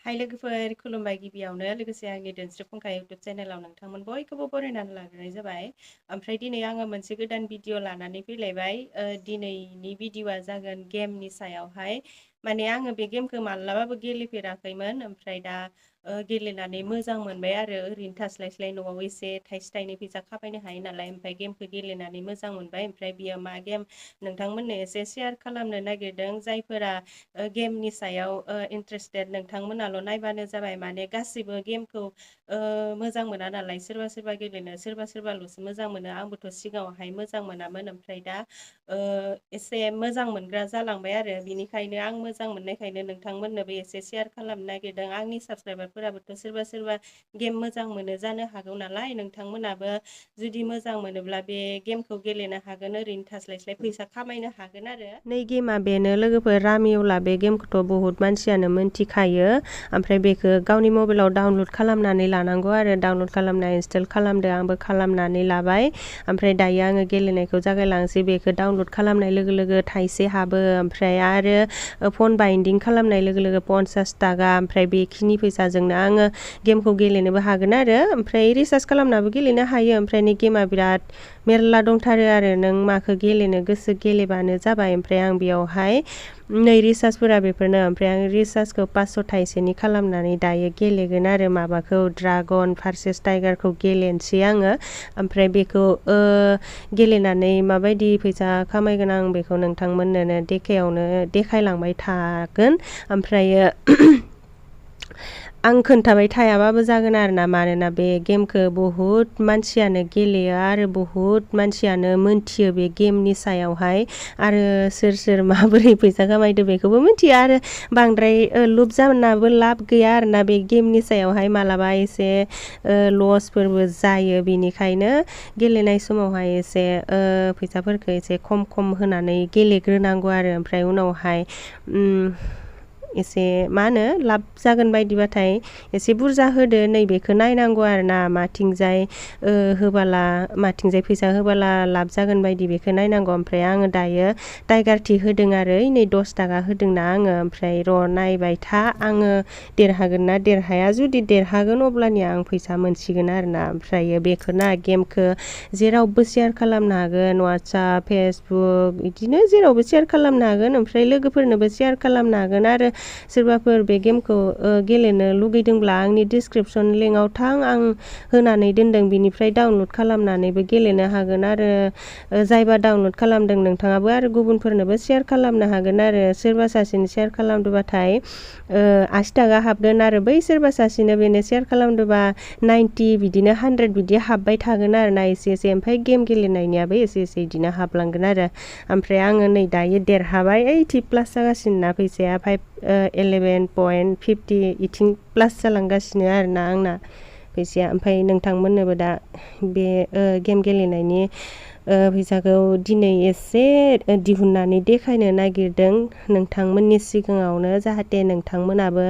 हाय लोगोफोर खुलुमबाय गिबियावनो लोगोसे आंनि दोनस्रि फुंखा इउटुब चेनेलाव नोंथांमोन बयखौबो बरायनानै लाग्रोनाय जाबाय। ओमफ्राय दिनै आङो मोनसे गोदान भिडिअ लानानै फैलायबाय। दिनैनि भिडिअआ जागोन गेमनि सायावहाय। माने आङो बे गेमखौ माब्लाबाबो गेलेफेराखैमोन, ओमफ्राय दा गेलेनानै मोजां मोनबाय आरो ओरैनो थास्लायस्लाय न'आव एसे थाइसे थाइनै फैसा खामायनो हायो नालाय। ओमफ्राय गेमखौ गेलेनानै मोजां मोनबाय। ओमफ्राय बियो मा गेम नोंथांमोननो एसे शेयार खालामनो नागिरदों। जायफोरा गेमनि सायाव इन्ट्रेस्टेड नोंथांमोनाल' नायबानो जाबाय। माने गासिबो गेमखौ मोजां मोना नालाय, सोरबा सोरबा गेलेनो सोरबा सोरबाल'सो मोजां मोनो। आंबोथ' सिगाङावहाय मोजां मोनामोन, ओमफ्राय दा एसे मोजां मोनग्रा जालांबाय आरो। बिनिखायनो आं मोजां मोननायखायनो नोंथांमोननोबो एसे शेयार खालामनो नागिरदों। आंनि साबसक्राइबारफोराबोथ' सोरबा सोरबा गेम मोजां मोनो जानो हागौ नालाय, नोंथांमोनाबो जुदि मोजां मोनोब्ला बे गेमखौ गेलेनो हागोन, ओरैनो थास्लायस्लाय फैसा खामायनो हागोन आरो। नै गेमा बेनो लोगोफोर, रामिउला। बे गेमखौथ' बहुत मानसियानो मोनथिखायो। ओमफ्राय बेखौ गावनि मबाइलाव डाउनलड खालामनानै लानांगौ आरो। डाउनलड खालामना इनस्टल खालामदो, आंबो खालामनानै लाबाय। ओमफ्राय दायो आङो गेलेनायखौ जागायलांसै। बेखौ डाउनलड खालामनाय लोगो लोगो थाइसे हाबो, ओमफ्राय आरो फन बाइन्डिं खालामनाय लोगो लोगो 50 थाखा। ओमफ्राय बेखिनि फैसाजोंनो आङो गेमखौ गेलेनोबो हागोन आरो। ओमफ्राय रिसार्ज खालामनाबो गेलेनो हायो। ओमफ्राय नै गेमा बिराद मेरला दंथारो आरो, नों माखौ गेलेनो गोसो गेलेबानो जाबाय। ओमफ्राय आं बेयावहाय नै रिसार्जफोरा बेफोरनो। ओमफ्राय आं रिसार्जखौ 500 थाइसेनि खालामनानै दायो गेलेगोन आरो। माबाखौ ड्रागन भार्सेस टाइगारखौ गेलेनोसै आङो। ओमफ्राय बेखौ गेलेनानै माबायदि फैसा खामायगोन आं बेखौ नोंथांमोननो देखायलांबाय थागोन। ओमफ्रायो आं खोन्थाबाय थायाबाबो जागोन आरोना, मानोना बे गेमखौ बहुद मानसियानो गेलेयो आरो बहुद मानसियानो मोनथियो बे गेमनि सायावहाय। आरो सोर सोर माबोरै फैसा खामायदो बेखौबो मिथियो। आरो बांद्राय लुप जानाबो लाब गैया आरोना बे गेमनि सायावहाय। मालाबा एसे लसफोरबो जायो। बेनिखायनो गेलेनाय समावहाय एसे फैसाफोरखौ एसे खम खम होनानै गेलेग्रोनांगौ आरो। ओमफ्राय उनावहाय एसे मा होनो लाब जागोन बायदिबाथाय एसे बुरजा होदो, नैबेखौ नायनांगौ आरोना। माथिंजाय होबाला, माथिंजाय फैसा होबाला लाब जागोन बायदि बेखौ नायनांगौ। ओमफ्राय आङो दायो टाइगार थि होदों आरो, नै 10 थाखा होदोंना आङो। ओमफ्राय नायबाय था आङो देरहागोन ना देरहाया। जुदि देरहागोन अब्लानिया आं फैसा मोनसिगोन आरोना। ओमफ्रायो बेखौ गेमखौ जेरावबो शेयार खालामनो हागोन, वाट्सएप फेसबुक बिदिनो जेरावबो शेयार खालामनो हागोन। ओमफ्राय लोगोफोरनोबो शेयार खालामनो हागोन। आरो सोरबाफोर बे गेमखौ गेलेनो लुगैदोंब्ला आंनि डिसक्रिपसन लिंकआव थां, आं होनानै दोनदों। बिनिफ्राय डाउनलड खालामनानैबो गेलेनो हागोन। आरो जायबा डाउनलड खालामदों नोंथाङाबो आरो गुबुनफोरनोबो शेयार खालामनो हागोन। आरो सोरबा सासेनो शेयार खालामदोबाथाय 80 थाखा हाबगोन। आरो बै सोरबा सासेनो बेनो शेयार खालामदोबा 90 बिदिनो 100 बिदि हाबबाय थागोन आरोना, एसे एसे। ओमफ्राय गेम गेलेनायनियाबो एसे एसे बिदिनो हाबलांगोन आरो। ओमफ्राय आङो नै दायो देरहाबाय, 80+ जागासिनो ना फैसाया। 11.50 इथिं प्लास जालांगासिनो आरोना आंना फैसाया। ओमफ्राय नोंथांमोननोबो दा बे गेम गेलेनायनि फैसाखौ दिनै एसे दिहुननानै देखायनो नागिरदों नोंथांमोननि सिगाङावनो, जाहाथे नोंथांमोनाबो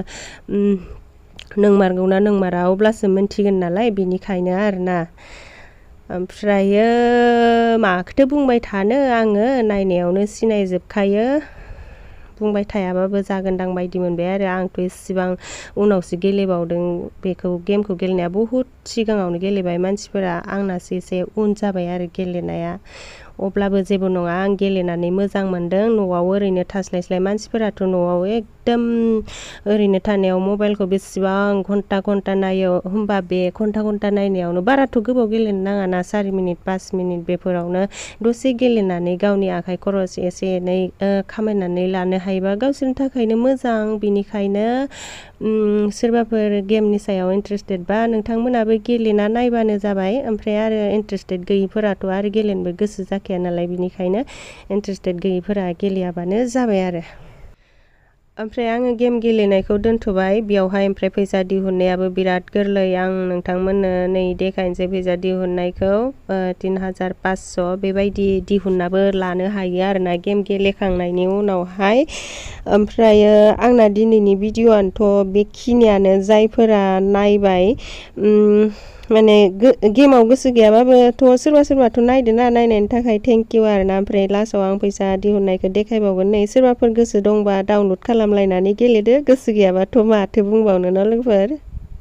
नोंमारगौ ना नोंमारा अब्लासो मोनथिगोन नालाय, बिनिखायनो आरोना। ओमफ्रायो माखौथो बुंबाय थानो, आङो नायनायावनो सिनायजोबखायो। बुंबाय थायाबाबो जागोनदां बायदि मोनबाय आरो। आंथ' इसिबां उनावसो गेलेबावदों बेखौ। गेमखौ गेलेनाया बहुद सिगाङावनो गेलेबाय मानसिफोरा, आंनासो एसे उन जाबाय आरो गेलेनाया। अब्लाबो जेबो नङा, आं गेलेनानै मोजां मोनदों। न'आव ओरैनो थास्लायस्लाय मानसिफोराथ' न'आव एकदम ओरैनो थानायाव मबाइलखौ बेसेबां घन्टा घन्टा नायो। होमबा बे घन्टा घन्टा नायनायावनो बाराथ' गोबाव गेलेनो नाङाना, 4 मिनिट 5 मिनिट बेफोरावनो दसे गेलेनानै गावनि आखाइ खरस एसे एनै खामायनानै लानो हायोबा गावसोरनि थाखायनो मोजां। बिनिखायनो सोरबाफोर गेमनि सायाव इन्ट्रेस्टेड बा नोंथांमोनाबो गेलेना नायबानो जाबाय। ओमफ्राय आरो इन्ट्रेस्टेड गैयिफोराथ' आरो गेलेनोबो गोसो जाखाया नालाय, बिनिखायनो इन्ट्रेस्टेड गैयिफोरा गेलेयाबानो जाबाय आरो। ओमफ्राय आङो गेम गेलेनायखौ दोनथ'बाय बेयावहाय। ओमफ्राय फैसा दिहुननायाबो बिराद गोरलै। आं नोंथांमोननो नै देखायनोसै फैसा दिहुननायखौ। 3500 बेबायदि दिहुननाबो लानो हायो आरोना गेम गेलेखांनायनि उनावहाय। ओमफ्रायो आंना दिनैनि भिडिअ'आनोथ' बेखिनियानो। जायफोरा नायबाय माने गेमाव गोसो गैयाबाबोथ' सोरबा सोरबाथ' नायदोना नायनायनि थाखाय थेंक इउ आरोना ओमफ्राय लास्टआव आं फैसा दिहुननायखौ देखायबावगोन नै सोरबाफोर गोसो दंबा डाउनलड खालामलायनानै गेलेदो गोसो गैयाबाथ' माथो बुंबावनो न' लोगोफोर